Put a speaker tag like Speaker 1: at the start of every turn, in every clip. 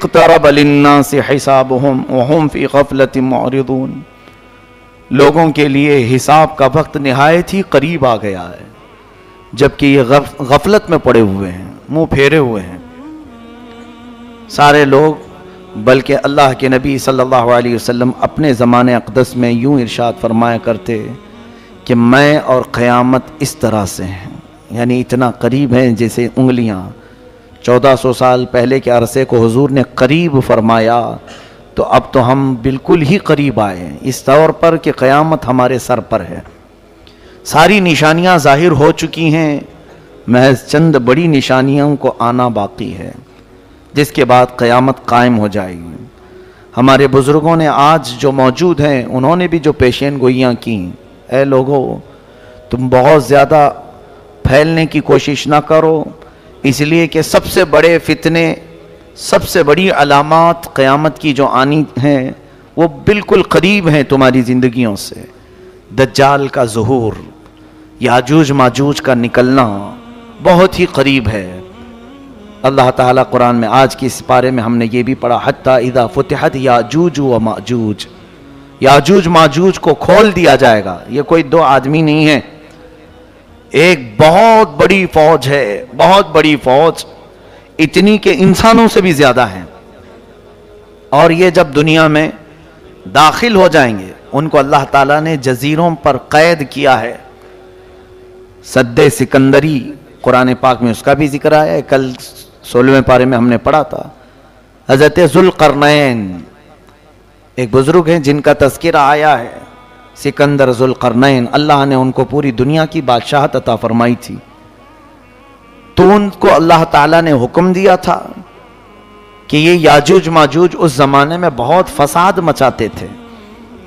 Speaker 1: اقترب للناس حسابهم وهم فی غفلۃ معرضون، لوگوں کے لیے حساب کا وقت نہایت ہی قریب آ گیا ہے، جبکہ یہ غفلت میں پڑے ہوئے ہیں، منہ پھیرے ہوئے ہیں سارے لوگ۔ بلکہ اللہ کے نبی صلی اللہ علیہ وسلم اپنے زمانے اقدس میں یوں ارشاد فرمایا کرتے کہ میں اور قیامت اس طرح سے ہیں، یعنی اتنا قریب ہیں جیسے انگلیاں۔ 1400 سال پہلے کے عرصے کو حضور نے قریب فرمایا، تو اب تو ہم بالکل ہی قریب آئے ہیں، اس طور پر کہ قیامت ہمارے سر پر ہے۔ ساری نشانیاں ظاہر ہو چکی ہیں، محض چند بڑی نشانیوں کو آنا باقی ہے، جس کے بعد قیامت قائم ہو جائے گی۔ ہمارے بزرگوں نے آج جو موجود ہیں، انہوں نے بھی جو پیشین گوئیاں کی، اے لوگو تم بہت زیادہ پھیلنے کی کوشش نہ کرو، اس لیے کہ سب سے بڑے فتنے، سب سے بڑی علامات قیامت کی جو آنی ہیں وہ بالکل قریب ہیں تمہاری زندگیوں سے۔ دجال کا ظہور، یاجوج ماجوج کا نکلنا بہت ہی قریب ہے۔ اللہ تعالیٰ قرآن میں آج کی اس پارے میں ہم نے یہ بھی پڑھا، حتیٰ اذا فتحت یاجوج و ماجوج، یاجوج ماجوج کو کھول دیا جائے گا۔ یہ کوئی دو آدمی نہیں ہے، ایک بہت بڑی فوج ہے، بہت بڑی فوج، اتنی کہ انسانوں سے بھی زیادہ ہیں۔ اور یہ جب دنیا میں داخل ہو جائیں گے، ان کو اللہ تعالیٰ نے جزیروں پر قید کیا ہے۔ سد سکندری قرآن پاک میں اس کا بھی ذکر آیا ہے، کل 16ویں پارے میں ہم نے پڑھا تھا۔ حضرت ذوالقرنین ایک بزرگ ہیں جن کا تذکرہ آیا ہے، سکندر ذوالقرنین، اللہ نے ان کو پوری دنیا کی بادشاہت عطا فرمائی تھی، تو ان کو اللہ تعالیٰ نے حکم دیا تھا کہ یہ یاجوج ماجوج اس زمانے میں بہت فساد مچاتے تھے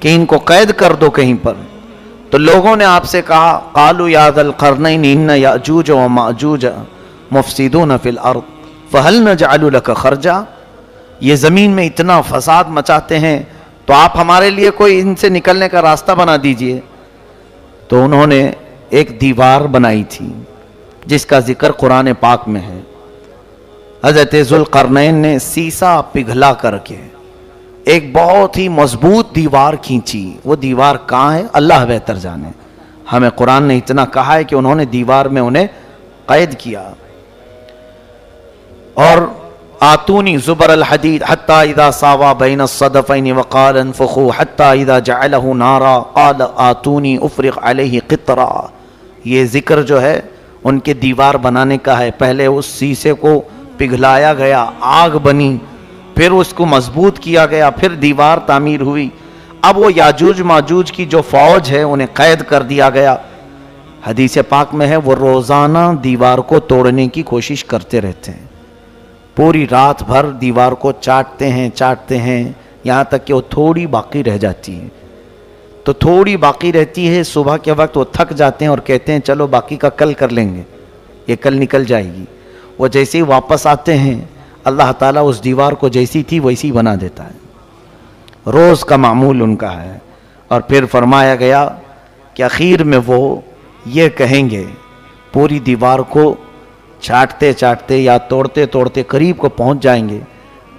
Speaker 1: کہ ان کو قید کر دو کہیں پر۔ تو لوگوں نے آپ سے کہا، قالوا یا ذا القرنین ان یاجوج و ماجوج مفسدون فی الارض فہل نجعل لک خرجا، یہ زمین میں اتنا فساد مچاتے ہیں تو آپ ہمارے لیے کوئی ان سے نکلنے کا راستہ بنا دیجئے۔ تو انہوں نے ایک دیوار بنائی تھی جس کا ذکر قرآن پاک میں ہے۔ حضرت ذوالقرنین نے سیسا پگھلا کر کے ایک بہت ہی مضبوط دیوار کھینچی۔ وہ دیوار کہاں ہے اللہ بہتر جانے، ہمیں قرآن نے اتنا کہا ہے کہ انہوں نے دیوار میں انہیں قید کیا۔ اور آتونی زبر الحدید حتی اذا ساوا بین الصدفین وقال انفخوا حتی اذا جعلہ نارا قال آتونی افرغ علیہ قطرا، یہ ذکر جو ہے ان کے دیوار بنانے کا ہے۔ پہلے اس سیسے کو پگھلایا گیا، آگ بنی، پھر اس کو مضبوط کیا گیا، پھر دیوار تعمیر ہوئی۔ اب وہ یاجوج ماجوج کی جو فوج ہے انہیں قید کر دیا گیا۔ حدیث پاک میں ہے وہ روزانہ دیوار کو توڑنے کی کوشش کرتے رہتے ہیں، پوری رات بھر دیوار کو چاٹتے ہیں یہاں تک کہ وہ تھوڑی باقی رہ جاتی ہے۔ تو تھوڑی باقی رہتی ہے، صبح کے وقت وہ تھک جاتے ہیں اور کہتے ہیں چلو باقی کا کل کر لیں گے، یہ کل نکل جائے گی۔ وہ جیسے ہی واپس آتے ہیں اللہ تعالیٰ اس دیوار کو جیسی تھی ویسی بنا دیتا ہے، روز کا معمول ان کا ہے۔ اور پھر فرمایا گیا کہ اخیر میں وہ یہ کہیں گے، پوری دیوار کو چاٹتے چاٹتے یا توڑتے توڑتے قریب کو پہنچ جائیں گے،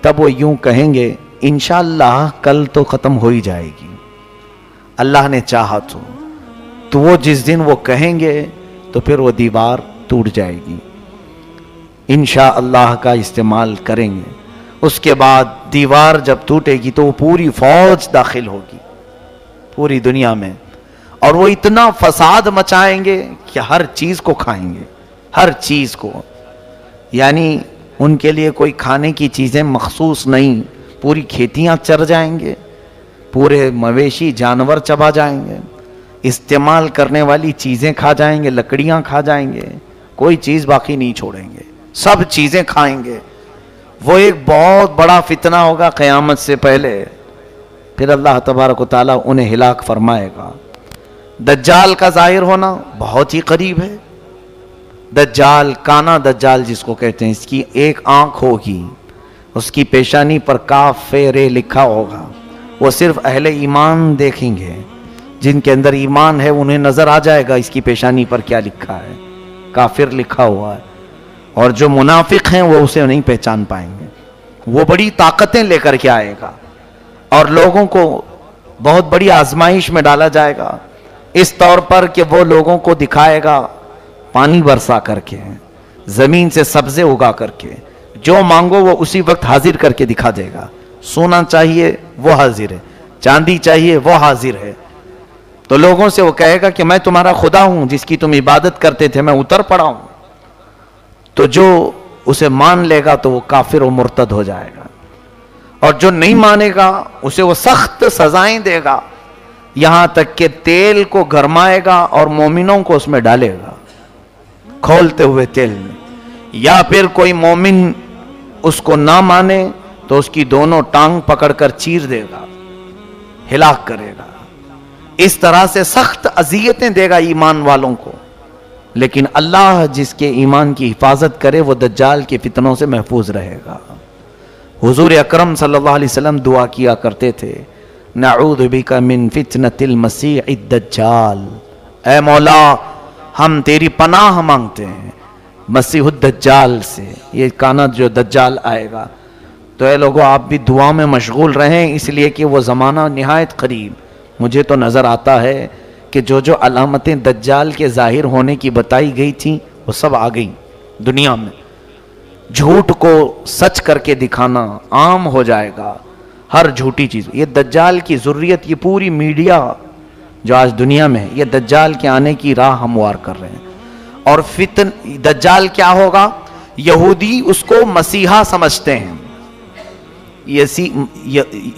Speaker 1: تب وہ یوں کہیں گے انشاءاللہ کل تو ختم ہو ہی جائے گی، اللہ نے چاہا تو وہ جس دن وہ کہیں گے تو پھر وہ دیوار ٹوٹ جائے گی، انشاءاللہ کا استعمال کریں گے۔ اس کے بعد دیوار جب ٹوٹے گی تو وہ پوری فوج داخل ہوگی پوری دنیا میں، اور وہ اتنا فساد مچائیں گے کہ ہر چیز کو کھائیں گے، ہر چیز کو، یعنی ان کے لیے کوئی کھانے کی چیزیں مخصوص نہیں، پوری کھیتیاں چر جائیں گے، پورے مویشی جانور چبا جائیں گے، استعمال کرنے والی چیزیں کھا جائیں گے، لکڑیاں کھا جائیں گے، کوئی چیز باقی نہیں چھوڑیں گے، سب چیزیں کھائیں گے۔ وہ ایک بہت بڑا فتنہ ہوگا قیامت سے پہلے، پھر اللہ تبارک و تعالیٰ انہیں ہلاک فرمائے گا۔ دجال کا ظاہر ہونا بہت ہی قریب ہے۔ دجال، کانا دجال جس کو کہتے ہیں، اس کی ایک آنکھ ہوگی، اس کی پیشانی پر کاف ر لکھا ہوگا، وہ صرف اہل ایمان دیکھیں گے، جن کے اندر ایمان ہے انہیں نظر آ جائے گا اس کی پیشانی پر کیا لکھا ہے، کافر لکھا ہوا ہے، اور جو منافق ہیں وہ اسے نہیں پہچان پائیں گے۔ وہ بڑی طاقتیں لے کر کے آئے گا اور لوگوں کو بہت بڑی آزمائش میں ڈالا جائے گا، اس طور پر کہ وہ لوگوں کو دکھائے گا پانی برسا کر کے، زمین سے سبزے اگا کر کے، جو مانگو وہ اسی وقت حاضر کر کے دکھا دے گا۔ سونا چاہیے وہ حاضر ہے، چاندی چاہیے وہ حاضر ہے۔ تو لوگوں سے وہ کہے گا کہ میں تمہارا خدا ہوں جس کی تم عبادت کرتے تھے، میں اتر پڑا ہوں۔ تو جو اسے مان لے گا تو وہ کافر و مرتد ہو جائے گا، اور جو نہیں مانے گا اسے وہ سخت سزائیں دے گا، یہاں تک کہ تیل کو گرمائے گا اور مومنوں کو اس میں ڈالے گا کھولتے ہوئے تیل میں، یا پھر کوئی مومن اس کو نہ مانے تو اس کی دونوں ٹانگ پکڑ کر چیر دے گا، ہلاک کرے گا۔ اس طرح سے سخت اذیتیں دے گا ایمان والوں کو، لیکن اللہ جس کے ایمان کی حفاظت کرے وہ دجال کے فتنوں سے محفوظ رہے گا۔ حضور اکرم صلی اللہ علیہ وسلم دعا کیا کرتے تھے، نعوذ بک من فتنة المسیح الدجال، اے مولا ہم تیری پناہ مانگتے ہیں مسیح الدجال سے، یہ کانا جو دجال آئے گا۔ تو اے لوگوں آپ بھی دعا میں مشغول رہیں، اس لیے کہ وہ زمانہ نہایت قریب۔ مجھے تو نظر آتا ہے کہ جو علامتیں دجال کے ظاہر ہونے کی بتائی گئی تھیں وہ سب آ گئی دنیا میں۔ جھوٹ کو سچ کر کے دکھانا عام ہو جائے گا، ہر جھوٹی چیز۔ یہ دجال کی ضروریت، یہ پوری میڈیا جو آج دنیا میں ہے، یہ دجال کے آنے کی راہ ہموار کر رہے ہیں۔ اور دجال کیا ہوگا؟ یہودی اس کو مسیحا سمجھتے ہیں،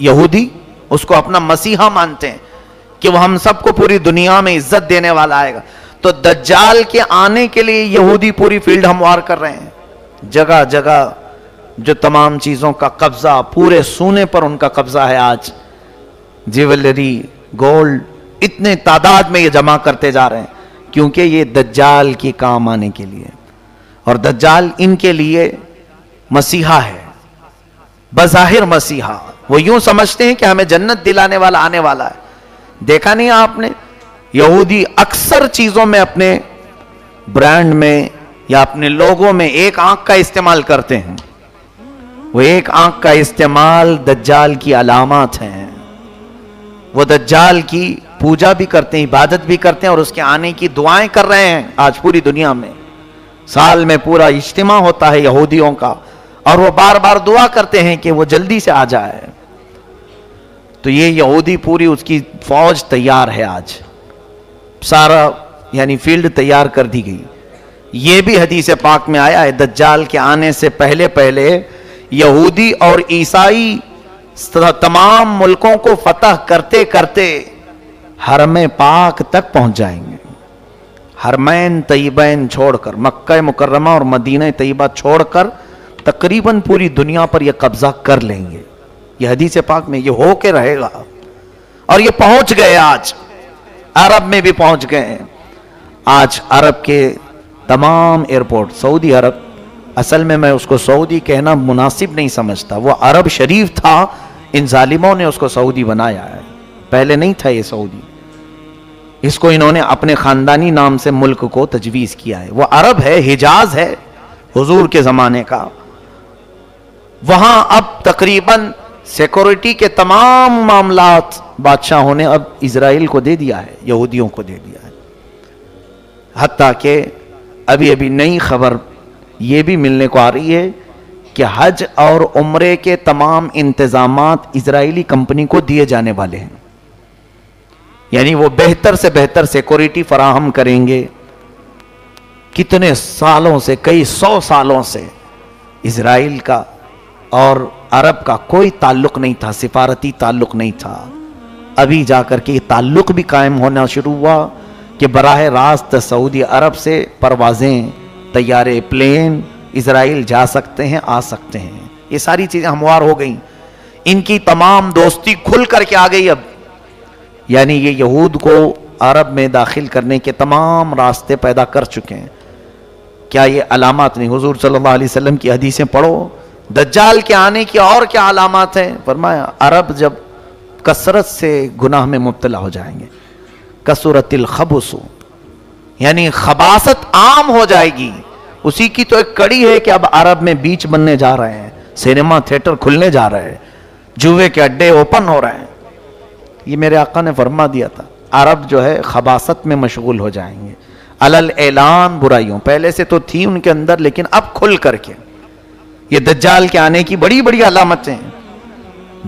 Speaker 1: یہودی اس کو اپنا مسیحا مانتے ہیں کہ وہ ہم سب کو پوری دنیا میں عزت دینے والا آئے گا۔ تو دجال کے آنے کے لیے یہودی پوری فیلڈ ہموار کر رہے ہیں، جگہ جگہ جو تمام چیزوں کا قبضہ، پورے سونے پر ان کا قبضہ ہے آج، جیولری، گولڈ، اتنے تعداد میں یہ جمع کرتے جا رہے ہیں، کیونکہ یہ دجال کی کام آنے کے لیے۔ اور دجال ان کے لیے مسیحا ہے، بظاہر مسیحا۔ وہ یوں سمجھتے ہیں کہ ہمیں جنت دلانے والا آنے والا ہے۔ دیکھا نہیں آپ نے یہودی اکثر چیزوں میں، اپنے برانڈ میں یا اپنے لوگوں میں ایک آنکھ کا استعمال کرتے ہیں، وہ ایک آنکھ کا استعمال دجال کی علامات ہیں۔ وہ دجال کی پوجا بھی کرتے ہیں، عبادت بھی کرتے ہیں، اور اس کے آنے کی دعائیں کر رہے ہیں آج پوری دنیا میں۔ سال میں پورا اجتماع ہوتا ہے یہودیوں کا، اور وہ بار بار دعا کرتے ہیں کہ وہ جلدی سے آ جائے۔ تو یہ یہودی پوری اس کی فوج تیار ہے آج، سارا یعنی فیلڈ تیار کر دی گئی۔ یہ بھی حدیث پاک میں آیا ہے، دجال کے آنے سے پہلے پہلے یہودی اور عیسائی تمام ملکوں کو فتح کرتے کرتے حرم پاک تک پہنچ جائیں گے۔ حرمین طیبین چھوڑ کر، مکہ مکرمہ اور مدینہ طیبہ چھوڑ کر تقریباً پوری دنیا پر یہ قبضہ کر لیں گے۔ یہ حدیث پاک میں یہ ہو کے رہے گا، اور یہ پہنچ گئے، آج عرب میں بھی پہنچ گئے ہیں۔ آج عرب کے تمام ایئرپورٹ، سعودی عرب، اصل میں اس کو سعودی کہنا مناسب نہیں سمجھتا، وہ عرب شریف تھا، ان ظالموں نے اس کو سعودی بنایا ہے، پہلے نہیں تھا یہ سعودی، اس کو انہوں نے اپنے خاندانی نام سے ملک کو تجویز کیا ہے۔ وہ عرب ہے، حجاز ہے حضور کے زمانے کا۔ وہاں اب تقریباً سیکورٹی کے تمام معاملات بادشاہوں نے اب اسرائیل کو دے دیا ہے، یہودیوں کو دے دیا ہے۔ حتیٰ کہ ابھی نئی خبر یہ بھی ملنے کو آ رہی ہے کہ حج اور عمرے کے تمام انتظامات اسرائیلی کمپنی کو دیے جانے والے ہیں، یعنی وہ بہتر سے بہتر سیکورٹی فراہم کریں گے۔ کتنے سالوں سے، کئی 100 سالوں سے اسرائیل کا اور عرب کا کوئی تعلق نہیں تھا، سفارتی تعلق نہیں تھا۔ ابھی جا کر کے یہ تعلق بھی قائم ہونا شروع ہوا کہ براہ راست سعودی عرب سے پروازیں، طیارے، پلین اسرائیل جا سکتے ہیں، آ سکتے ہیں۔ یہ ساری چیزیں ہموار ہو گئیں، ان کی تمام دوستی کھل کر کے آ گئی اب، یعنی یہ یہود کو عرب میں داخل کرنے کے تمام راستے پیدا کر چکے ہیں۔ کیا یہ علامات نہیں؟ حضور صلی اللہ علیہ وسلم کی حدیثیں پڑھو، دجال کے آنے کی اور کیا علامات ہیں؟ فرمایا عرب جب کثرت سے گناہ میں مبتلا ہو جائیں گے، کثرت الخبث، یعنی خباثت عام ہو جائے گی۔ اسی کی تو ایک کڑی ہے کہ اب عرب میں بیچ بننے جا رہے ہیں، سینما تھیٹر کھلنے جا رہے ہیں، جوے کے اڈے اوپن ہو رہے ہیں. یہ میرے آقا نے فرما دیا تھا عرب جو ہے خباثت میں مشغول ہو جائیں گے، علل اعلان برائیوں. پہلے سے تو تھی ان کے اندر لیکن اب کھل کر کے. یہ دجال کے آنے کی بڑی بڑی علامتیں ہیں.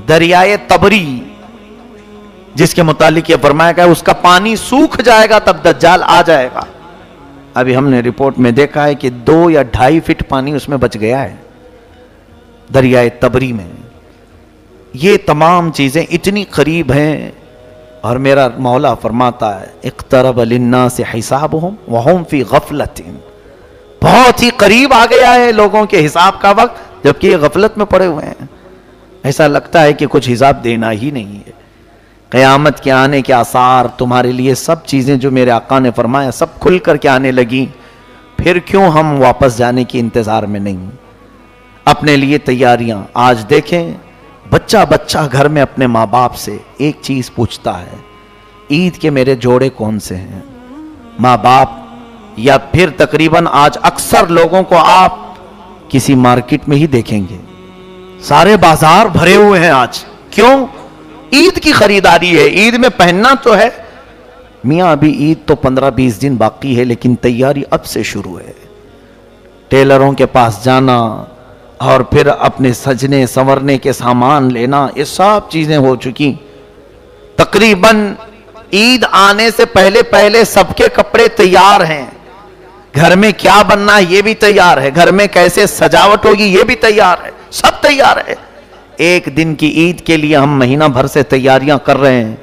Speaker 1: دریائے تبری جس کے متعلق یہ فرمایا گیا اس کا پانی سوکھ جائے گا تب دجال آ جائے گا. ابھی ہم نے رپورٹ میں دیکھا ہے کہ 2 یا 2.5 فٹ پانی اس میں بچ گیا ہے دریائے تبری میں. یہ تمام چیزیں اتنی قریب ہیں اور میرا مولا فرماتا ہے اقترب للناس حسابهم وهم فی غفلت. بہت ہی قریب آ گیا ہے لوگوں کے حساب کا وقت جبکہ یہ غفلت میں پڑے ہوئے ہیں. ایسا لگتا ہے کہ کچھ حساب دینا ہی نہیں ہے. قیامت کے آنے کے آثار تمہارے لیے سب چیزیں جو میرے آقا نے فرمایا سب کھل کر کے آنے لگیں. پھر کیوں ہم واپس جانے کی انتظار میں نہیں؟ اپنے لیے تیاریاں. آج دیکھیں بچہ بچہ گھر میں اپنے ماں باپ سے ایک چیز پوچھتا ہے عید کے میرے جوڑے کون سے ہیں؟ ماں باپ یا پھر تقریباً آج اکثر لوگوں کو آپ کسی مارکیٹ میں ہی دیکھیں گے سارے بازار بھرے ہوئے ہیں آج. کیوں؟ عید کی خریداری ہے. عید میں پہننا تو ہے میاں، ابھی عید تو 15-20 دن باقی ہے لیکن تیاری اب سے شروع ہے. ٹیلروں کے پاس جانا اور پھر اپنے سجنے سنورنے کے سامان لینا، یہ سب چیزیں ہو چکی. تقریباً عید آنے سے پہلے پہلے سب کے کپڑے تیار ہیں. گھر میں کیا بننا ہے یہ بھی تیار ہے، گھر میں کیسے سجاوٹ ہوگی یہ بھی تیار ہے، سب تیار ہے. ایک دن کی عید کے لیے ہم مہینہ بھر سے تیاریاں کر رہے ہیں.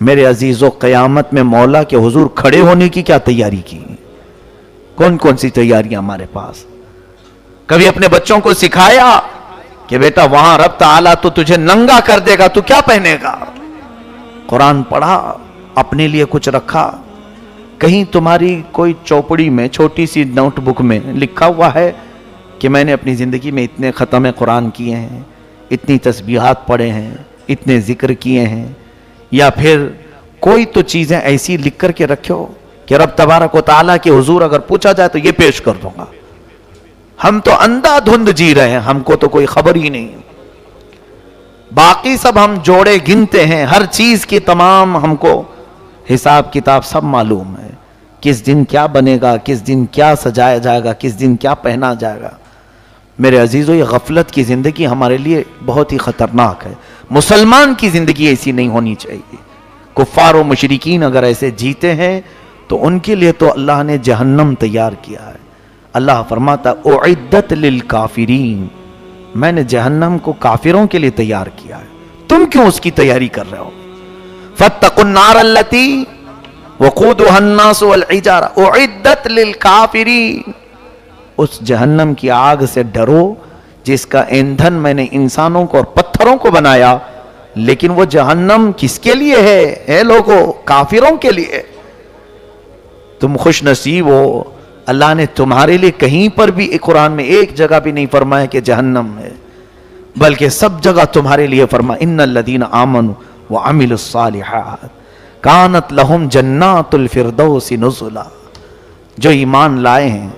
Speaker 1: میرے عزیزو قیامت میں مولا کے حضور کھڑے ہونے کی کیا تیاری کی؟ کون کون سی تیاریاں ہمارے پاس؟ کبھی اپنے بچوں کو سکھایا کہ بیٹا وہاں رب تعالیٰ تو تجھے ننگا کر دے گا، تو کیا پہنے گا؟ قرآن پڑھا، اپنے لیے کچھ رکھا؟ کہیں تمہاری کوئی چوپڑی میں چھوٹی سی نوٹ بک میں لکھا ہوا ہے کہ میں نے اپنی زندگی میں اتنے ختم قرآن کیے ہیں، اتنی تسبیحات پڑھے ہیں، اتنے ذکر کیے ہیں؟ یا پھر کوئی تو چیزیں ایسی لکھ کر کے رکھو کہ رب تبارک و تعالیٰ کے حضور اگر پوچھا جائے تو یہ پیش کر دوں گا. ہم تو اندھا دھند جی رہے ہیں، ہم کو تو کوئی خبر ہی نہیں. باقی سب ہم جوڑے گنتے ہیں، ہر چیز کی تمام ہم کو حساب کتاب سب معلوم ہے. کس دن کیا بنے گا، کس دن کیا سجایا جائے گا، کس دن کیا پہنا جائے گا. میرے عزیزو یہ غفلت کی زندگی ہمارے لیے بہت ہی خطرناک ہے. مسلمان کی زندگی ایسی نہیں ہونی چاہیے. کفار و مشرکین اگر ایسے جیتے ہیں تو ان کے لیے تو اللہ نے جہنم تیار کیا ہے. اللہ فرماتا اعدت للکافرین، میں نے جہنم کو کافروں کے لیے تیار کیا ہے. تم کیوں اس کی تیاری کر رہے ہو؟ فاتقوا النار التي وقودها الناس والحجارة اعدت للکافرین، اس جہنم کی آگ سے ڈرو جس کا ایندھن میں نے انسانوں کو اور پتھروں کو بنایا. لیکن وہ جہنم کس کے لیے ہے؟ اے لوگو، کافروں کے لیے. تم خوش نصیب ہو، اللہ نے تمہارے لیے کہیں پر بھی قرآن میں ایک جگہ بھی نہیں فرمایا کہ جہنم ہے، بلکہ سب جگہ تمہارے لیے فرمایا ان الذین آمنوا وعملوا الصالحات کانت لہم جنات الفردوس نزلا. جو ایمان لائے ہیں،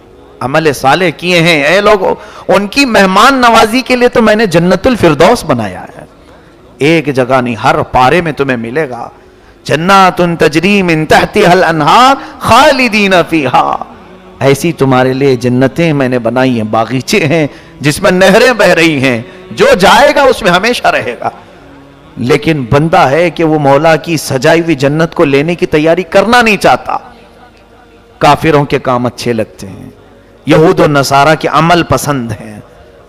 Speaker 1: عمل صالح کیے ہیں، اے لوگو ان کی مہمان نوازی کے لیے تو میں نے جنت الفردوس بنایا ہے. ایک جگہ نہیں، ہر پارے میں تمہیں ملے گا جنات تجری من تحتها الانہار خالدین فیہا. ایسی تمہارے لیے جنتیں میں نے بنائی ہیں، باغیچے ہیں جس میں نہریں بہ رہی ہیں، جو جائے گا اس میں ہمیشہ رہے گا. لیکن بندہ ہے کہ وہ مولا کی سجائی ہوئی جنت کو لینے کی تیاری کرنا نہیں چاہتا. کافروں کے کام اچھے لگتے ہیں، یہود و نصارہ کے عمل پسند ہیں.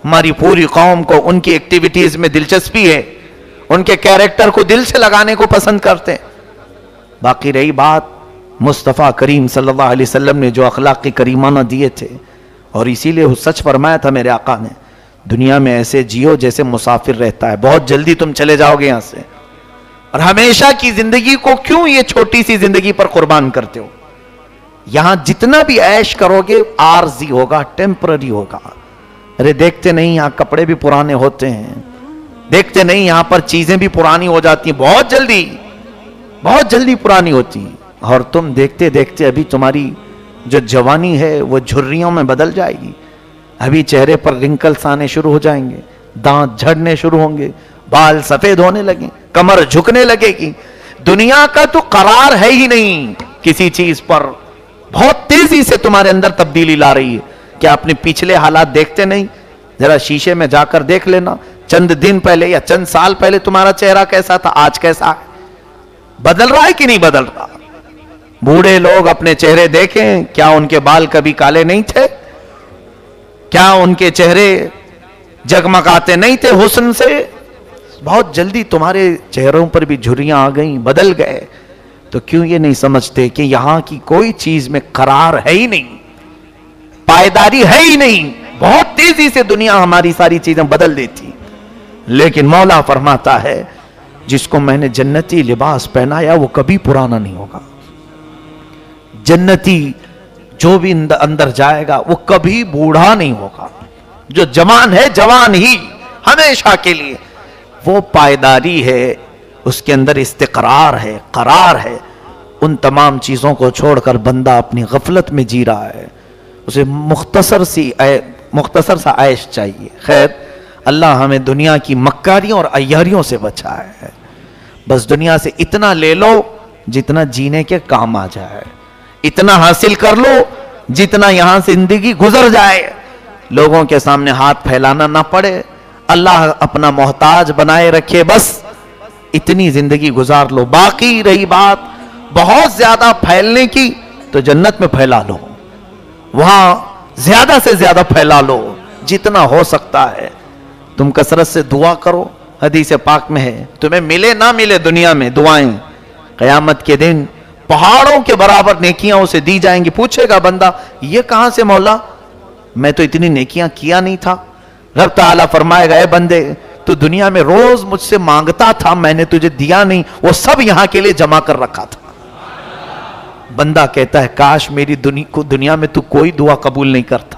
Speaker 1: ہماری پوری قوم کو ان کی ایکٹیویٹیز میں دلچسپی ہے، ان کے کیریکٹر کو دل سے لگانے کو پسند کرتے ہیں. باقی رہی بات مصطفیٰ کریم صلی اللہ علیہ وسلم نے جو اخلاق کریمانہ دیے تھے، اور اسی لیے سچ فرمایا تھا میرے آقا نے، دنیا میں ایسے جیو جیسے مسافر رہتا ہے، بہت جلدی تم چلے جاؤ گے یہاں سے، اور ہمیشہ کی زندگی کو کیوں یہ چھوٹی سی زندگی پر قربان کرتے ہو؟ یہاں جتنا بھی عیش کرو گے عارضی ہوگا، ٹیمپرری ہوگا. ارے دیکھتے نہیں یہاں کپڑے بھی پرانے ہوتے ہیں، دیکھتے نہیں یہاں پر چیزیں بھی پرانی ہو جاتی ہیں، بہت جلدی پرانی ہوتی ہیں. اور تم دیکھتے دیکھتے ابھی تمہاری جو جوانی ہے وہ جھریوں میں بدل جائے گی. ابھی چہرے پر رنکلز آنے شروع ہو جائیں گے، دانت جھڑنے شروع ہوں گے، بال سفید ہونے لگیں، کمر جھکنے لگے گی. دنیا کا تو قرار ہے ہی نہیں کسی چیز پر. بہت تیزی سے تمہارے اندر تبدیلی لا رہی ہے. کیا اپنے پچھلے حالات دیکھتے نہیں؟ ذرا شیشے میں جا کر دیکھ لینا، چند دن پہلے یا چند سال پہلے تمہارا چہرہ کیسا تھا، آج کیسا ہے؟ بدل رہا ہے کہ نہیں بدل رہا؟ بوڑھے لوگ اپنے چہرے دیکھیں، کیا ان کے بال کبھی کالے نہیں تھے؟ کیا ان کے چہرے جگمگاتے نہیں تھے حسن سے؟ بہت جلدی تمہارے چہروں پر بھی جھریاں آ گئیں، بدل گئے. تو کیوں یہ نہیں سمجھتے کہ یہاں کی کوئی چیز میں قرار ہے ہی نہیں، پائیداری ہے ہی نہیں. بہت تیزی سے دنیا ہماری ساری چیزیں بدل دیتی. لیکن مولا فرماتا ہے جس کو میں نے جنتی لباس پہنایا وہ کبھی پرانا نہیں ہوگا. جنتی جو بھی اندر جائے گا وہ کبھی بوڑھا نہیں ہوگا. جو جوان ہے جوان ہی ہمیشہ کے لیے. وہ پائیداری ہے، اس کے اندر استقرار ہے، قرار ہے. ان تمام چیزوں کو چھوڑ کر بندہ اپنی غفلت میں جی رہا ہے. اسے مختصر سا عیش چاہیے. خیر، اللہ ہمیں دنیا کی مکاریوں اور عیاریوں سے بچائے ہے. بس دنیا سے اتنا لے لو جتنا جینے کے کام آ جائے، اتنا حاصل کر لو جتنا یہاں سے زندگی گزر جائے، لوگوں کے سامنے ہاتھ پھیلانا نہ پڑے، اللہ اپنا محتاج بنائے رکھے، بس اتنی زندگی گزار لو. باقی رہی بات بہت زیادہ پھیلنے کی تو جنت میں پھیلا لو، وہاں زیادہ سے زیادہ پھیلا لو جتنا ہو سکتا ہے. تم کثرت سے دعا کرو. حدیث پاک میں ہے تمہیں ملے نہ ملے دنیا میں دعائیں قیامت کے دن پہاڑوں کے برابر نیکیاں اسے دی جائیں گی. پوچھے گا بندہ یہ کہاں سے مولا، میں تو اتنی نیکیاں کیا نہیں تھا. رب تعالیٰ فرمائے گا اے بندے تو دنیا میں روز مجھ سے مانگتا تھا، میں نے تجھے دیا نہیں، وہ سب یہاں کے لیے جمع کر رکھا تھا. بندہ کہتا ہے کاش میری دنیا میں تو کوئی دعا قبول نہیں کرتا،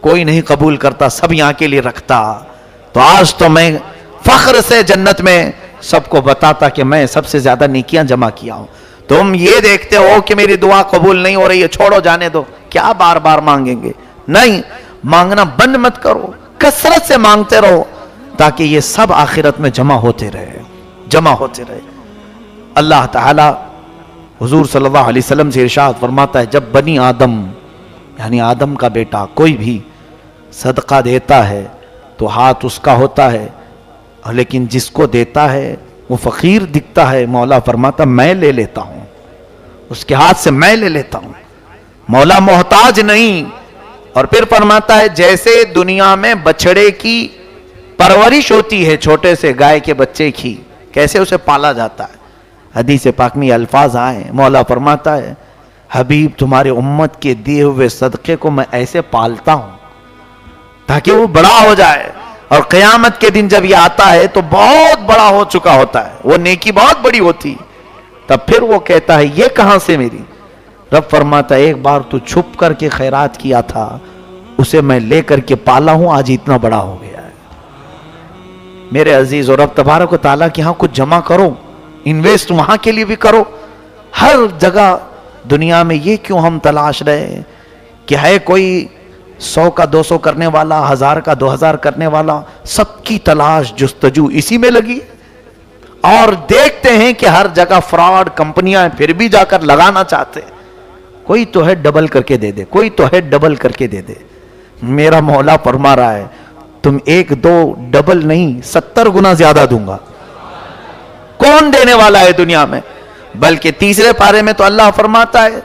Speaker 1: کوئی نہیں قبول کرتا، سب یہاں کے لیے رکھتا. تو آج تو میں فخر سے جنت میں سب کو بتاتا کہ میں سب سے زیادہ نیکیاں جمع کیا ہوں. تم یہ دیکھتے ہو کہ میری دعا قبول نہیں ہو رہی ہے، چھوڑو جانے دو، کیا بار بار مانگیں گے؟ نہیں، مانگنا بند مت کرو، کثرت سے مانگتے رہو تاکہ یہ سب آخرت میں جمع ہوتے رہے. اللہ تعالی حضور صلی اللہ علیہ وسلم سے ارشاد فرماتا ہے جب بنی آدم یعنی آدم کا بیٹا کوئی بھی صدقہ دیتا ہے تو ہاتھ اس کا ہوتا ہے، لیکن جس کو دیتا ہے وہ فقیر دکھتا ہے. مولا فرماتا میں لے لیتا ہوں، اس کے ہاتھ سے میں لے لیتا ہوں. مولا محتاج نہیں. اور پھر فرماتا ہے جیسے دنیا میں بچڑے کی پرورش ہوتی ہے، چھوٹے سے گائے کے بچے کی کیسے اسے پالا جاتا ہے، حدیث پاک میں یہ الفاظ آئے. مولا فرماتا ہے حبیب تمہارے امت کے دیے ہوئے صدقے کو میں ایسے پالتا ہوں تاکہ وہ بڑا ہو جائے، اور قیامت کے دن جب یہ آتا ہے تو بہت بڑا ہو چکا ہوتا ہے، وہ نیکی بہت بڑی ہوتی. تب پھر وہ کہتا ہے یہ کہاں سے میری؟ رب فرماتا ہے ایک بار تو چھپ کر کے خیرات کیا تھا، اسے میں لے کر کے پالا ہوں، آج اتنا بڑا ہو گیا ہے. میرے عزیز، اور رب تبارک و تعالیٰ کے ہاں کچھ جمع کرو، انویسٹ وہاں کے لیے بھی کرو. ہر جگہ دنیا میں یہ کیوں ہم تلاش رہے کہ ہے کوئی 100 کا 200 کرنے والا، 1000 کا 2000 کرنے والا، سب کی تلاش جستجو اسی میں لگی. اور دیکھتے ہیں کہ ہر جگہ فراڈ کمپنیاں پھر بھی جا کر لگانا چاہتے ہیں. کوئی تو ہے ڈبل کر کے دے دے، کوئی تو ہے ڈبل کر کے دے دے. میرا مولا فرما رہا ہے تم 1 2 ڈبل نہیں 70 گنا زیادہ دوں گا. کون دینے والا ہے دنیا میں؟ بلکہ تیسرے پارے میں تو اللہ فرماتا ہے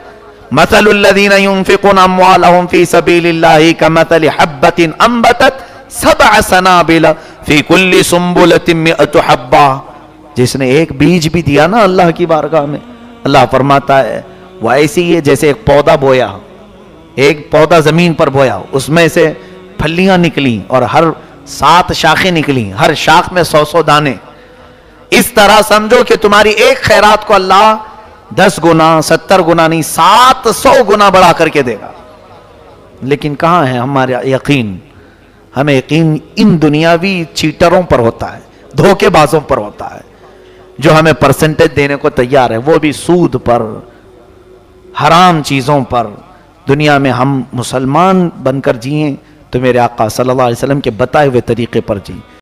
Speaker 1: مثل الذین ينفقون اموالهم فی سبیل اللہ کمثل حبۃ انبتت 7 سنابل فی کل سنبلۃ 100 حبہ. جس نے ایک بیج بھی دیا نا اللہ کی بارگاہ میں، اللہ فرماتا ہے وہ ایسی ہے جیسے ایک پودا بویا، ایک پودا زمین پر بویا، اس میں سے پھلیاں نکلی اور ہر 7 شاخیں نکلی، ہر شاخ میں 100 دانے. اس طرح سمجھو کہ تمہاری ایک خیرات کو اللہ 10 گنا 70 گنا نہیں 700 گنا بڑھا کر کے دے گا. لیکن کہاں ہے ہمارا یقین؟ ہمیں یقین ان دنیاوی چیٹروں پر ہوتا ہے، دھوکے بازوں پر ہوتا ہے، جو ہمیں پرسنٹیج دینے کو تیار ہے، وہ بھی سود پر، حرام چیزوں پر. دنیا میں ہم مسلمان بن کر جئیں تو میرے آقا صلی اللہ علیہ وسلم کے بتائے ہوئے طریقے پر جی۔